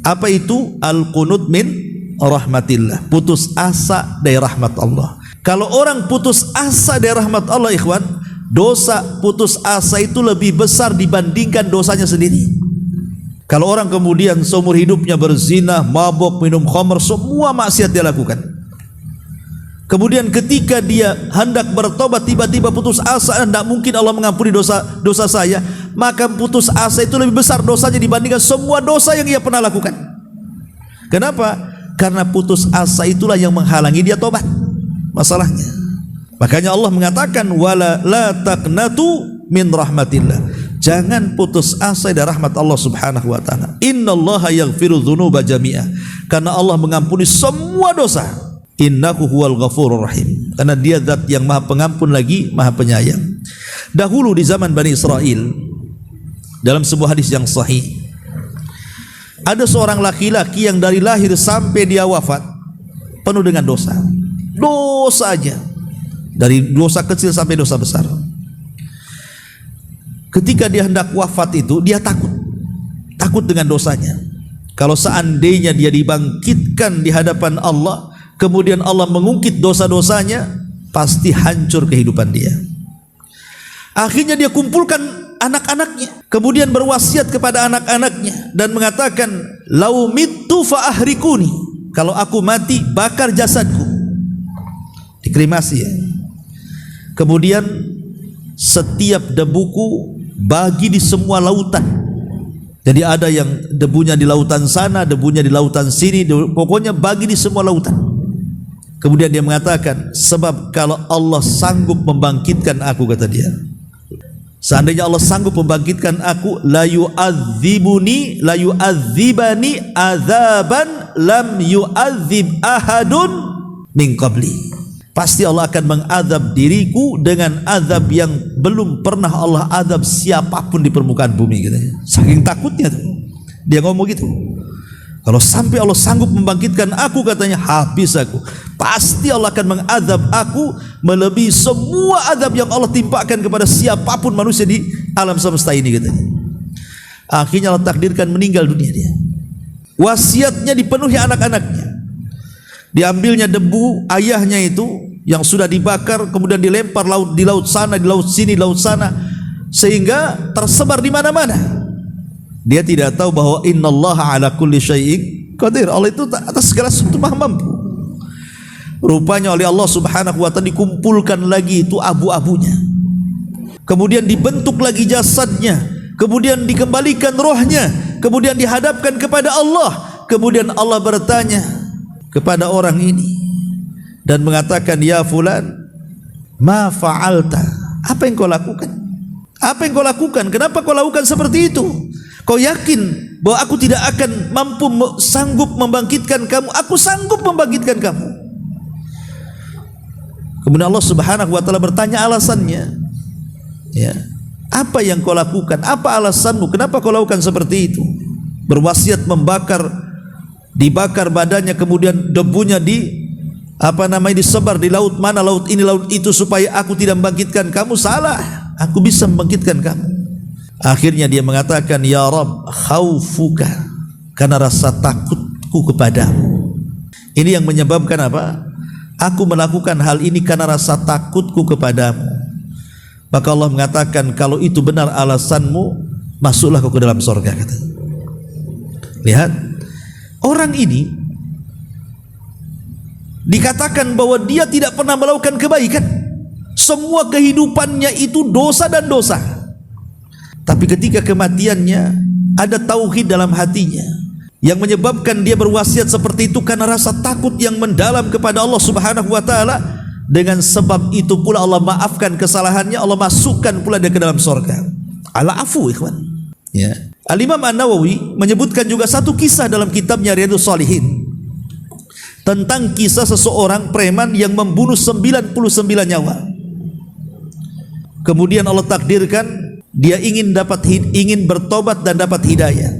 A: Apa itu? Al-qunut min rahmatillah, putus asa dari rahmat Allah. Kalau orang putus asa dari rahmat Allah, ikhwan, Dosa putus asa itu lebih besar dibandingkan dosanya sendiri. Kalau orang kemudian seumur hidupnya berzina, mabuk, minum khamr, semua maksiat dia lakukan, kemudian ketika dia hendak bertobat tiba-tiba putus asa, tidak mungkin Allah mengampuni dosa saya, maka putus asa itu lebih besar dosanya dibandingkan semua dosa yang ia pernah lakukan. Kenapa? Karena putus asa itulah yang menghalangi dia tobat. Masalahnya, makanya Allah mengatakan wala la taqnatu min rahmatillah. Jangan putus asa dari rahmat Allah Subhanahu wa taala. Innallaha yaghfiru dzunuba jami'a. Karena Allah mengampuni semua dosa. Innahu huwal ghafurur rahim. Karena dia zat yang Maha Pengampun lagi Maha Penyayang. Dahulu di zaman Bani Israel, dalam sebuah hadis yang sahih, ada seorang laki-laki yang dari lahir sampai dia wafat penuh dengan dosa. Dosa aja. Dari dosa kecil sampai dosa besar. Ketika dia hendak wafat itu, dia takut dengan dosanya. Kalau seandainya dia dibangkitkan di hadapan Allah, kemudian Allah mengungkit dosa-dosanya, pasti hancur kehidupan dia. Akhirnya dia kumpulkan anak-anaknya, kemudian berwasiat kepada anak-anaknya dan mengatakan, lau mittu fa ahrikuni, kalau aku mati bakar jasadku, dikremasi ya. Kemudian setiap debuku bagi di semua lautan. Jadi ada yang debunya di lautan sana, debunya di lautan sini, pokoknya bagi di semua lautan. Kemudian dia mengatakan, sebab kalau Allah sanggup membangkitkan aku, kata dia, seandainya Allah sanggup membangkitkan aku, la yu'adzibani azaban lam yu'adzib ahadun min qabli. Pasti Allah akan mengadab diriku dengan azab yang belum pernah Allah adab siapapun di permukaan bumi, gitu. Saking takutnya tuh dia ngomong gitu. Kalau sampai Allah sanggup membangkitkan aku, katanya, habis aku. Pasti Allah akan mengadab aku melebihi semua adab yang Allah timpakan kepada siapapun manusia di alam semesta ini, katanya. Akhirnya Allah takdirkan meninggal dunia dia. Wasiatnya dipenuhi anak-anaknya. Diambilnya debu ayahnya itu yang sudah dibakar, kemudian dilempar di laut sana, di laut sini, di laut sana, sehingga tersebar di mana-mana. Dia tidak tahu bahwa innallaha ala kulli syai'in qadir. Allah itu atas segala sesuatu Maha mampu. Rupanya oleh Allah Subhanahu wa taala dikumpulkan lagi itu abu-abunya. Kemudian dibentuk lagi jasadnya, kemudian dikembalikan rohnya, kemudian dihadapkan kepada Allah. Kemudian Allah bertanya kepada orang ini dan mengatakan, ya fulan, ma fa'alta, apa yang kau lakukan? Apa yang kau lakukan? Kenapa kau lakukan seperti itu? Kau yakin bahwa aku tidak akan mampu sanggup membangkitkan kamu? Aku sanggup membangkitkan kamu. Kemudian Allah Subhanahu wa taala bertanya alasannya, ya, apa yang kau lakukan? Apa alasanmu? Kenapa kau lakukan seperti itu? Berwasiat dibakar badannya, kemudian debunya disebar di laut mana, laut ini, laut itu, supaya aku tidak membangkitkan kamu. Salah, aku bisa membangkitkan kamu. Akhirnya dia mengatakan, ya Rabb, khaufuka, karena rasa takutku kepadamu. Ini yang menyebabkan apa? Aku melakukan hal ini karena rasa takutku kepadamu. Maka Allah mengatakan, kalau itu benar alasanmu, masuklah kau ke dalam surga, kata. Lihat, orang ini dikatakan bahwa dia tidak pernah melakukan kebaikan. Semua kehidupannya itu dosa dan dosa. Tapi ketika kematiannya, ada tauhid dalam hatinya yang menyebabkan dia berwasiat seperti itu karena rasa takut yang mendalam kepada Allah Subhanahu wa taala. Dengan sebab itu pula Allah maafkan kesalahannya, Allah masukkan pula dia ke dalam surga. Ala afu, ikhwan. Ya. Al-Imam An-Nawawi menyebutkan juga satu kisah dalam kitabnya Riyadhus Shalihin tentang kisah seseorang preman yang membunuh 99 nyawa. Kemudian Allah takdirkan dia ingin bertobat dan dapat hidayah.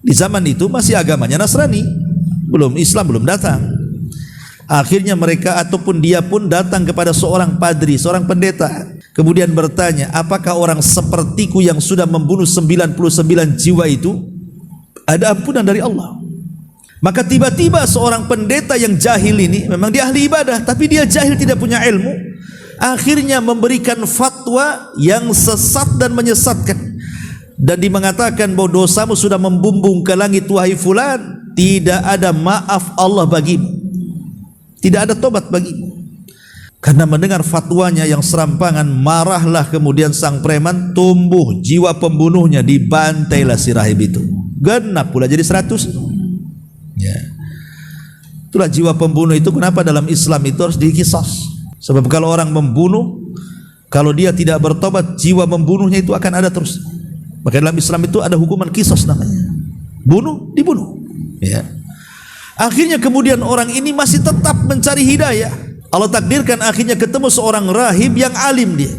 A: Di zaman itu masih agamanya Nasrani, Islam belum datang. Akhirnya mereka ataupun dia pun datang kepada seorang padri, seorang pendeta, kemudian bertanya, apakah orang sepertiku yang sudah membunuh 99 jiwa itu ada ampunan dari Allah? Maka tiba-tiba seorang pendeta yang jahil ini, memang dia ahli ibadah, tapi dia jahil, tidak punya ilmu, akhirnya memberikan fatwa yang sesat dan menyesatkan, dan dia mengatakan bahwa dosamu sudah membumbung ke langit wahai fulan, tidak ada maaf Allah bagimu, tidak ada tobat bagimu. Karena mendengar fatwanya yang serampangan, marahlah kemudian sang preman, tumbuh jiwa pembunuhnya, dibantailah si rahib itu, genap pula jadi 100. Ya, itulah jiwa pembunuh itu. Kenapa dalam Islam itu harus diqisas? Sebab kalau orang membunuh, kalau dia tidak bertobat, jiwa membunuhnya itu akan ada terus. Maka dalam Islam itu ada hukuman qisas namanya, bunuh dibunuh. Ya. Akhirnya kemudian orang ini masih tetap mencari hidayah. Allah takdirkan akhirnya ketemu seorang rahib yang alim dia.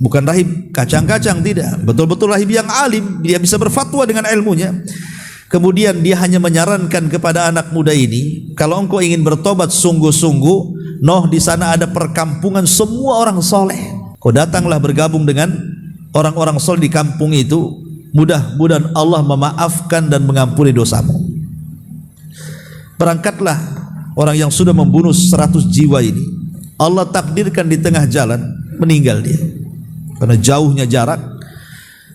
A: Bukan rahib kacang-kacang, tidak. Betul-betul rahib yang alim, dia bisa berfatwa dengan ilmunya. Kemudian dia hanya menyarankan kepada anak muda ini, kalau engkau ingin bertobat sungguh-sungguh, di sana ada perkampungan semua orang soleh. Kau datanglah bergabung dengan orang-orang soleh di kampung itu. Mudah-mudahan Allah memaafkan dan mengampuni dosamu. Berangkatlah orang yang sudah membunuh 100 jiwa ini. Allah takdirkan di tengah jalan meninggal dia, karena jauhnya jarak,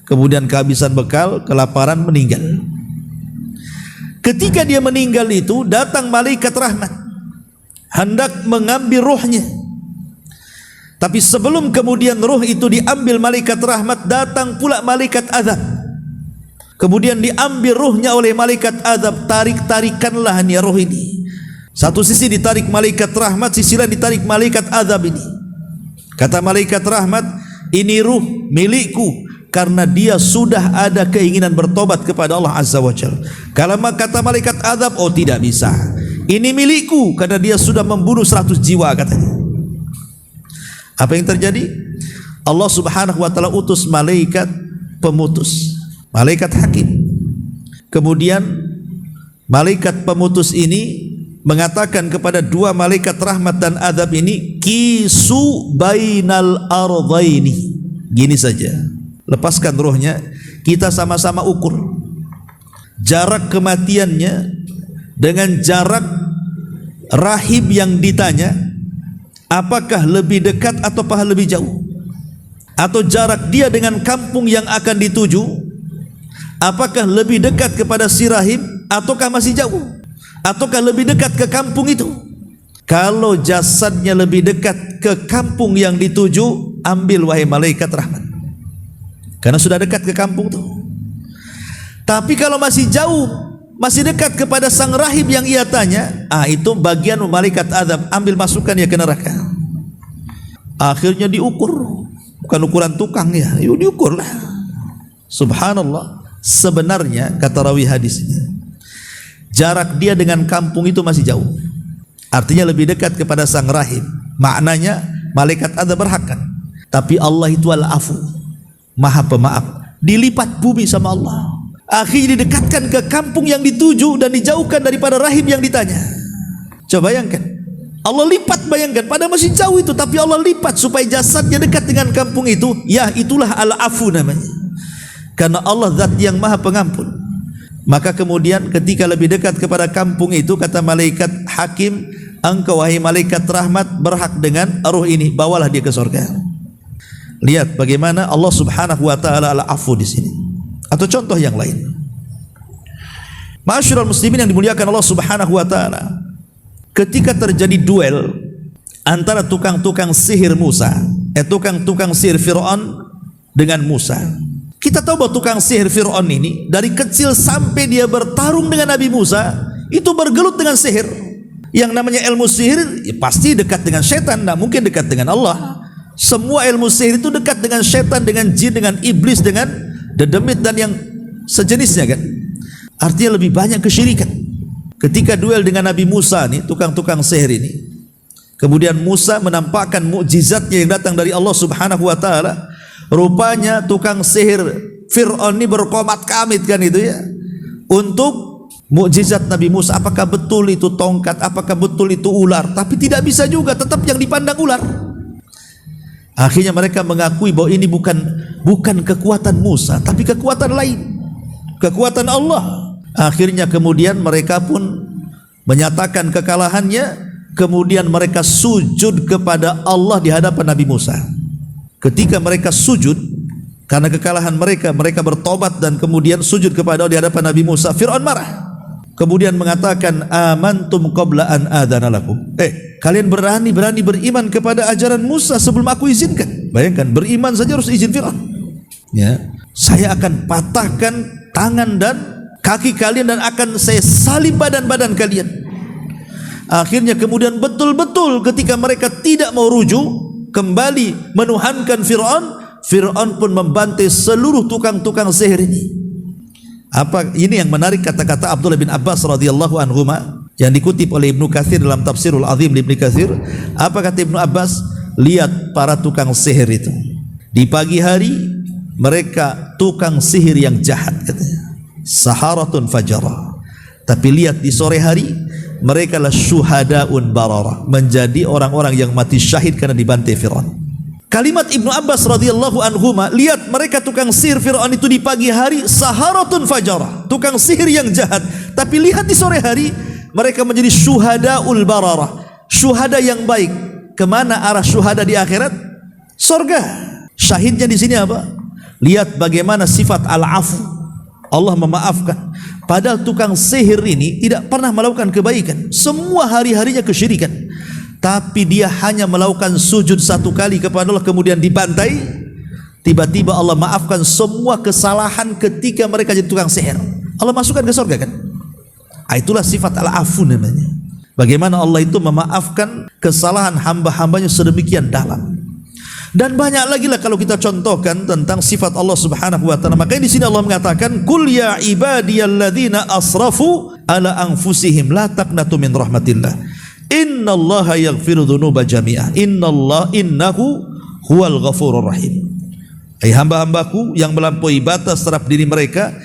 A: kemudian kehabisan bekal, kelaparan, meninggal. Ketika dia meninggal itu, datang malaikat rahmat hendak mengambil ruhnya. Tapi sebelum kemudian ruh itu diambil malaikat rahmat, datang pula malaikat azab. Kemudian diambil ruhnya oleh malaikat azab. Tarik-tarikanlah nih ruh ini. Satu sisi ditarik malaikat rahmat, sisi lain ditarik malaikat azab ini. Kata malaikat rahmat, ini ruh milikku, karena dia sudah ada keinginan bertobat kepada Allah Azza wa Jalla. Kalau kata malaikat azab, oh tidak bisa, ini milikku, karena dia sudah membunuh 100 jiwa katanya. Apa yang terjadi? Allah Subhanahu wa taala utus malaikat pemutus, malaikat hakim. Kemudian malaikat pemutus ini mengatakan kepada dua malaikat rahmat dan azab ini, kisu bainal ardhaini. Gini saja, lepaskan rohnya, kita sama-sama ukur jarak kematiannya dengan jarak rahib yang ditanya, apakah lebih dekat ataukah lebih jauh, atau jarak dia dengan kampung yang akan dituju, apakah lebih dekat kepada si rahib ataukah masih jauh, ataukah lebih dekat ke kampung itu. Kalau jasadnya lebih dekat ke kampung yang dituju, ambil wahai malaikat rahmat, karena sudah dekat ke kampung itu. Tapi kalau masih jauh, masih dekat kepada sang rahib yang ia tanya, itu bagian malaikat azab, ambil masukkan ya ke neraka. Akhirnya diukur, bukan ukuran tukang ya, diukurlah. Subhanallah. Sebenarnya kata rawi hadisnya, jarak dia dengan kampung itu masih jauh, artinya lebih dekat kepada sang rahib. Maknanya malaikat azab berhakkan. Tapi Allah itu al-afu, maha pemaaf, dilipat bumi sama Allah. Akhirnya didekatkan ke kampung yang dituju dan dijauhkan daripada rahib yang ditanya. Coba bayangkan, Allah lipat, bayangkan, pada masih jauh itu, tapi Allah lipat supaya jasadnya dekat dengan kampung itu. Ya, itulah al-afu namanya, karena Allah zat yang maha pengampun. Maka kemudian ketika lebih dekat kepada kampung itu, kata malaikat hakim, engkau wahai malaikat rahmat berhak dengan ruh ini, bawalah dia ke surga. Lihat bagaimana Allah Subhanahu wa taala al-afu di sini. Atau contoh yang lain, ma'asyiral muslimin yang dimuliakan Allah Subhanahu wa taala, ketika terjadi duel antara tukang-tukang sihir Musa, tukang-tukang sihir Fir'aun dengan Musa. Kita tahu bahwa tukang sihir Fir'aun ini dari kecil sampai dia bertarung dengan Nabi Musa itu bergelut dengan sihir. Yang namanya ilmu sihir ya pasti dekat dengan setan, tidak mungkin dekat dengan Allah. Semua ilmu sihir itu dekat dengan setan, dengan jin, dengan iblis, dengan dedemit dan yang sejenisnya kan. Artinya lebih banyak kesyirikan. Ketika duel dengan Nabi Musa nih, tukang-tukang sihir ini, kemudian Musa menampakkan mukjizatnya yang datang dari Allah Subhanahu wa taala. Rupanya tukang sihir Fir'aun ini berkomat-kamit kan itu ya, untuk mukjizat Nabi Musa. Apakah betul itu tongkat, apakah betul itu ular? Tapi tidak bisa juga, tetap yang dipandang ular. Akhirnya mereka mengakui bahwa ini bukan kekuatan Musa, tapi kekuatan lain, kekuatan Allah. Akhirnya kemudian mereka pun menyatakan kekalahannya. kemudian mereka sujud kepada Allah di hadapan Nabi Musa. Ketika mereka sujud karena kekalahan mereka, mereka bertobat dan kemudian sujud kepada Allah di hadapan Nabi Musa. Fir'aun marah, kemudian mengatakan, amantum qabla an adana lakum. Kalian berani beriman kepada ajaran Musa sebelum aku izinkan. Bayangkan, beriman saja harus izin Fir'aun. Ya, saya akan patahkan tangan dan kaki kalian dan akan saya salib badan-badan kalian. Akhirnya kemudian betul-betul ketika mereka tidak mau rujuk, kembali menuhankan Fir'aun, Fir'aun pun membantai seluruh tukang-tukang sihir ini. Ini yang menarik kata-kata Abdullah bin Abbas radhiyallahu anhuma yang dikutip oleh Ibnu Katsir dalam Tafsirul Azim Ibnu Katsir. Apa kata Ibnu Abbas? Lihat para tukang sihir itu. Di pagi hari mereka tukang sihir yang jahat, katanya. Saharatun fajara. Tapi lihat di sore hari mereka lah syuhadaun barara, menjadi orang-orang yang mati syahid karena dibantai Fir'aun. Kalimat Ibnu Abbas radhiyallahu anhuma, lihat mereka tukang sihir Fir'aun itu di pagi hari saharatun fajara, tukang sihir yang jahat. Tapi lihat di sore hari mereka menjadi syuhadaul barara, syuhada yang baik. Kemana arah syuhada di akhirat? Surga. Syahidnya di sini apa? Lihat bagaimana sifat al-afu, Allah memaafkan. Padahal tukang sihir ini tidak pernah melakukan kebaikan, semua hari-harinya kesyirikan. Tapi dia hanya melakukan sujud satu kali kepada Allah kemudian dibantai. Tiba-tiba Allah maafkan semua kesalahan ketika mereka jadi tukang sihir. Allah masukkan ke surga, kan? Itulah sifat al-afu namanya. Bagaimana Allah itu memaafkan kesalahan hamba-hambanya sedemikian dalam. Dan banyak lagi lah kalau kita contohkan tentang sifat Allah Subhanahu wa taala. Makanya di sini Allah mengatakan, "Qul ya ibadiyalladzina asrafu ala anfusihim la taqnatu min rahmatillah. Innallaha yaghfiru dzunuba jami'ah. Innahu huwal ghafurur rahim." Hai hamba-hambaku yang melampaui batas terhadap diri mereka,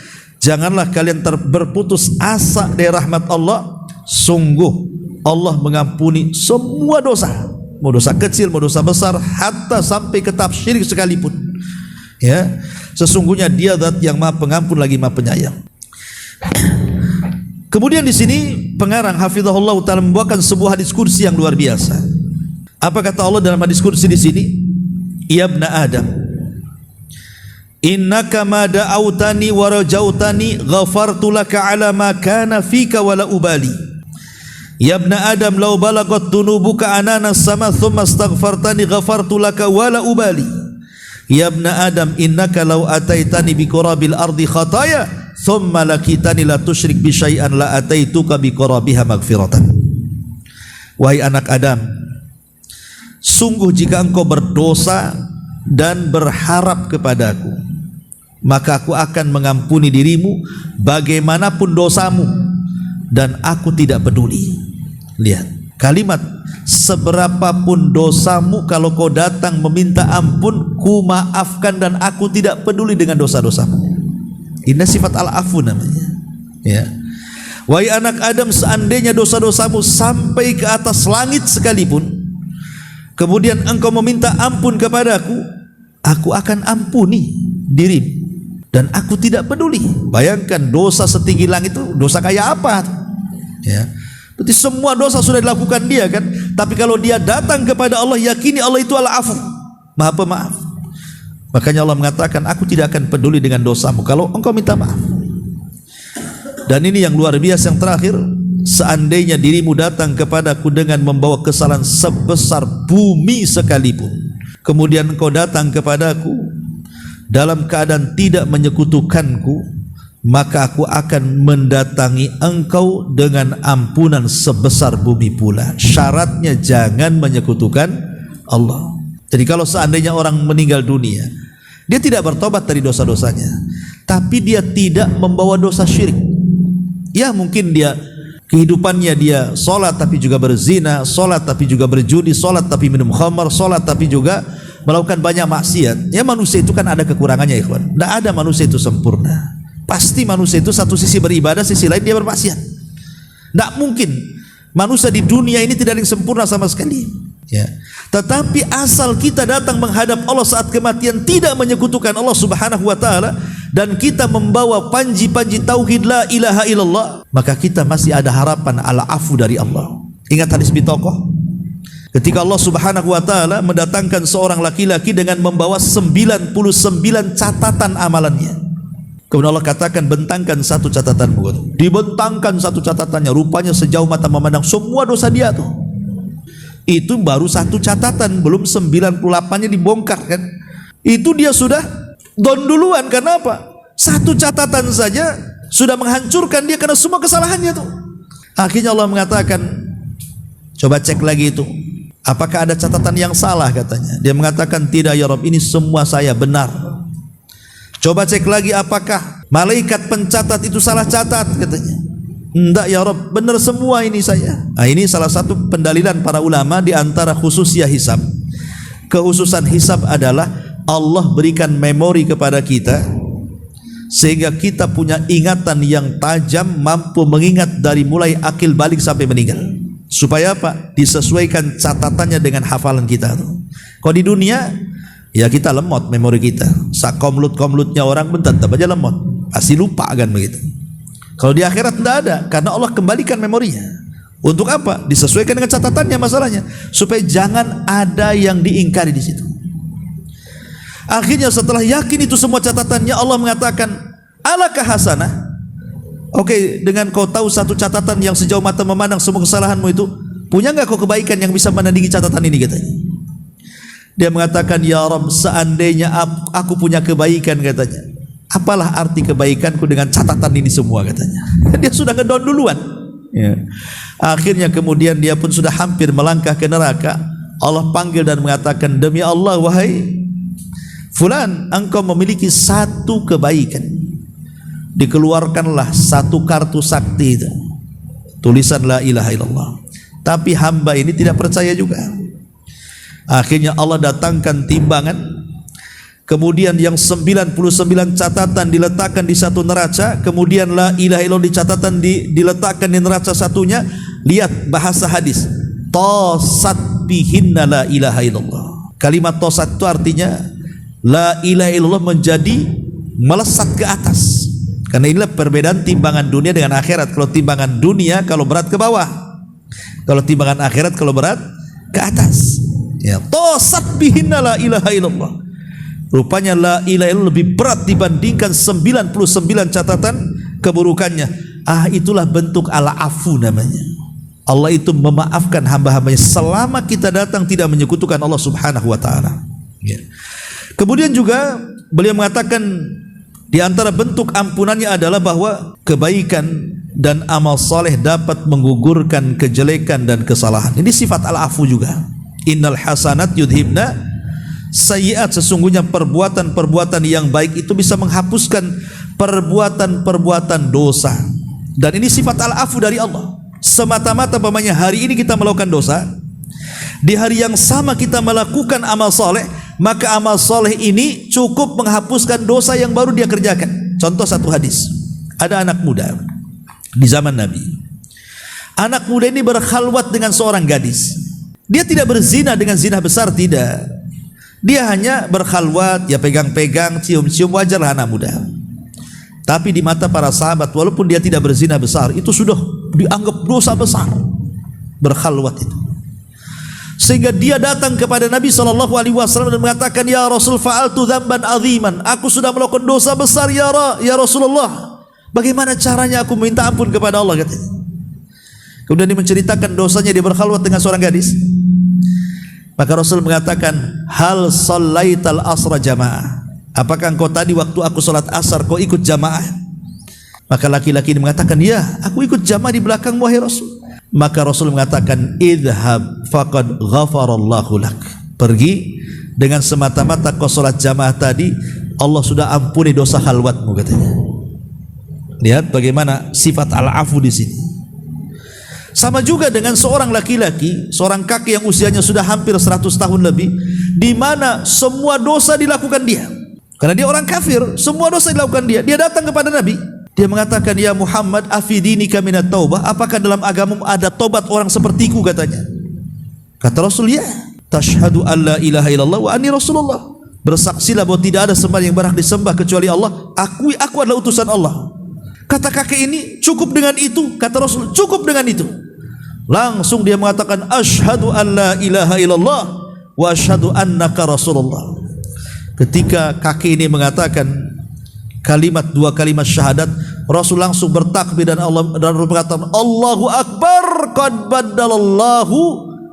A: janganlah kalian berputus asa dari rahmat Allah. Sungguh Allah mengampuni semua dosa, mau dosa kecil, mau dosa besar, hatta sampai ke tahap syirik sekalipun. Ya, sesungguhnya Dia Zat yang Maha Pengampun lagi Maha Penyayang. Kemudian di sini pengarang hafizahullah taala membawakan sebuah hadis kursi yang luar biasa. Apa kata Allah dalam hadis kursi di sini? Ya ibna Adam, innaka ma da'autani wa rajautani ghafartu laka ala ma kana fika wa la ubali. Ya ibna Adam, law balagat dunubuka anana sama thumma astaghfartani ghafartu laka wa la ubali. Ya ibna Adam, innaka law ataitani bi qurabil ardi khataya thumma lakitani la tusyrik bi syai'an la ataituka bi qurabiha maghfiratan. Wahai anak Adam, sungguh jika engkau berdosa dan berharap kepadaku, maka aku akan mengampuni dirimu bagaimanapun dosamu, dan aku tidak peduli. Lihat kalimat, seberapapun dosamu, kalau kau datang meminta ampun, ku maafkan dan aku tidak peduli dengan dosa-dosamu. Ini sifat al-afu namanya. Ya. Wahai anak Adam, seandainya dosa-dosamu sampai ke atas langit sekalipun, kemudian engkau meminta ampun kepadaku, aku akan ampuni dirimu dan aku tidak peduli. Bayangkan dosa setinggi langit itu dosa kayak apa? Ya. Berarti semua dosa sudah dilakukan dia, kan? Tapi kalau dia datang kepada Allah, yakini Allah itu al-afu, Maha Pemaaf. Makanya Allah mengatakan, aku tidak akan peduli dengan dosamu kalau engkau minta maaf. Dan ini yang luar biasa yang terakhir, seandainya dirimu datang kepadaku dengan membawa kesalahan sebesar bumi sekalipun, kemudian engkau datang kepadaku dalam keadaan tidak menyekutukanku, maka aku akan mendatangi engkau dengan ampunan sebesar bumi pula. Syaratnya jangan menyekutukan Allah. Jadi kalau seandainya orang meninggal dunia, dia tidak bertobat dari dosa-dosanya, tapi dia tidak membawa dosa syirik. Ya mungkin dia kehidupannya dia sholat tapi juga berzina, sholat tapi juga berjudi, sholat tapi minum khamar, sholat tapi juga melakukan banyak maksiat. Ya manusia itu kan ada kekurangannya, ikhwan. Tidak ada manusia itu sempurna. Pasti manusia itu satu sisi beribadah, sisi lain dia bermaksiat. Tidak mungkin manusia di dunia ini tidak ada yang sempurna sama sekali. Ya. Tetapi asal kita datang menghadap Allah saat kematian tidak menyekutukan Allah Subhanahu wa taala, dan kita membawa panji-panji tauhid la ilaha illallah, maka kita masih ada harapan al-afu dari Allah. Ingat hadis Bitokoh? Ketika Allah Subhanahu wa taala mendatangkan seorang laki-laki dengan membawa 99 catatan amalannya. Kemudian Allah katakan, bentangkan satu catatanmu. Dibentangkan satu catatannya, rupanya sejauh mata memandang semua dosa dia tuh. Itu baru satu catatan, belum 98-nya dibongkar kan. Itu dia sudah down duluan. Karena apa? Satu catatan saja sudah menghancurkan dia karena semua kesalahannya tuh. Akhirnya Allah mengatakan, coba cek lagi itu, apakah ada catatan yang salah katanya. Dia mengatakan, tidak ya Rabb, ini semua saya benar. Coba cek lagi, apakah malaikat pencatat itu salah catat katanya. Enggak ya Rabb, benar semua ini saya. Nah, ini salah satu pendalilan para ulama di antara khususnya hisab. Kekhususan hisab adalah Allah berikan memori kepada kita sehingga kita punya ingatan yang tajam, mampu mengingat dari mulai akil balik sampai meninggal. Supaya apa? Disesuaikan catatannya dengan hafalan kita. Kalau di dunia, ya kita lemot memori kita. Sakomlut-komlutnya orang tetap aja lemot. Pasti lupa kan begitu. Kalau di akhirat tidak ada, karena Allah kembalikan memorinya. Untuk apa? Disesuaikan dengan catatannya masalahnya. Supaya jangan ada yang diingkari di situ. Akhirnya setelah yakin itu semua catatannya, Allah mengatakan, alakah hasanah? Oke, dengan kau tahu satu catatan yang sejauh mata memandang semua kesalahanmu itu, punya enggak kau kebaikan yang bisa menandingi catatan ini katanya. Dia mengatakan, ya Rabb, seandainya aku punya kebaikan katanya, apalah arti kebaikanku dengan catatan ini semua katanya. Dia sudah ngedown duluan ya. Akhirnya kemudian dia pun sudah hampir melangkah ke neraka. Allah panggil dan mengatakan, demi Allah wahai fulan, engkau memiliki satu kebaikan. Dikeluarkanlah satu kartu sakti itu, tulisan la ilaha illallah. Tapi hamba ini tidak percaya juga. Akhirnya Allah datangkan timbangan, kemudian yang 99 catatan diletakkan di satu neraca, kemudian la ilaha illallah diletakkan di neraca satunya. Lihat bahasa hadis, tosat bihinna la ilaha illallah. Kalimat tosat itu artinya la ilaha illallah menjadi melesat ke atas. Karena inilah perbedaan timbangan dunia dengan akhirat. Kalau timbangan dunia kalau berat ke bawah, kalau timbangan akhirat kalau berat ke atas. Ya, tosat bihinna la ilaha illallah. Rupanya la ilaha illallah lebih berat dibandingkan 99 catatan keburukannya. Itulah bentuk al-afu namanya. Allah itu memaafkan hamba-hambanya selama kita datang tidak menyekutukan Allah Subhanahu wa taala. Ya. Kemudian juga beliau mengatakan, di antara bentuk ampunannya adalah bahwa kebaikan dan amal saleh dapat menggugurkan kejelekan dan kesalahan. Ini sifat al-afu juga. Innal hasanat yudhibna sayyi'at. Sesungguhnya perbuatan-perbuatan yang baik itu bisa menghapuskan perbuatan-perbuatan dosa. Dan ini sifat al-afu dari Allah. Semata-mata pamannya hari ini kita melakukan dosa, di hari yang sama kita melakukan amal saleh, maka amal soleh ini cukup menghapuskan dosa yang baru dia kerjakan. Contoh satu hadis, ada anak muda di zaman Nabi. Anak muda ini berkhalwat dengan seorang gadis. Dia tidak berzina dengan zina besar, tidak. Dia hanya berkhalwat, ya pegang-pegang, cium-cium, wajarlah anak muda. Tapi di mata para sahabat, walaupun dia tidak berzina besar, itu sudah dianggap dosa besar berkhalwat itu. Sehingga dia datang kepada Nabi SAW dan mengatakan, ya Rasul, fa'altu dzamban aziman. Aku sudah melakukan dosa besar ya Rasulullah. Bagaimana caranya aku minta ampun kepada Allah katanya. Kemudian dia menceritakan dosanya dia berkhalwat dengan seorang gadis. Maka Rasul mengatakan, hal shallaital asra jamaah. Apakah engkau tadi waktu aku salat asar kau ikut jamaah? Maka laki-laki ini mengatakan, ya, aku ikut jamaah di belakang wahai Rasul. Maka Rasul mengatakan, idhab faqad ghafarallahu lak. Pergi, dengan semata-mata kau salat jamaah tadi, Allah sudah ampuni dosa khalwatmu katanya. Lihat bagaimana sifat al-afu di sini. Sama juga dengan seorang laki-laki, seorang kakek yang usianya sudah hampir 100 tahun lebih, di mana semua dosa dilakukan dia. Karena dia orang kafir, semua dosa dilakukan dia. Dia datang kepada Nabi. Dia mengatakan, ya Muhammad, afidinika minat taubah. Apakah dalam agamamu ada tobat orang sepertiku katanya. Kata Rasul, ya. Tashhadu an la ilaha illallah wa anni Rasulullah. Bersaksilah bahwa tidak ada sembahan yang berhak disembah kecuali Allah. Akui aku adalah utusan Allah. Kata kakek ini, cukup dengan itu. Kata Rasul, cukup dengan itu. Langsung dia mengatakan asyhadu an la ilaha illallah wa asyhadu annaka rasulullah. Ketika kakek ini mengatakan dua kalimat syahadat, Rasul langsung bertakbir dan Rasul mengatakan Allahu akbar, qad baddalallahu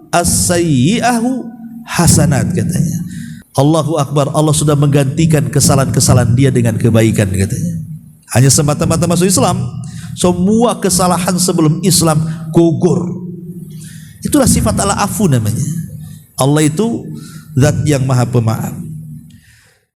A: as-sayyi'ahu hasanat, katanya. Allahu akbar, Allah sudah menggantikan kesalahan-kesalahan dia dengan kebaikan, katanya. Hanya semata-mata masuk Islam, semua kesalahan sebelum Islam gugur. Itulah sifat al-afu namanya. Allah itu zat yang maha pemaaf.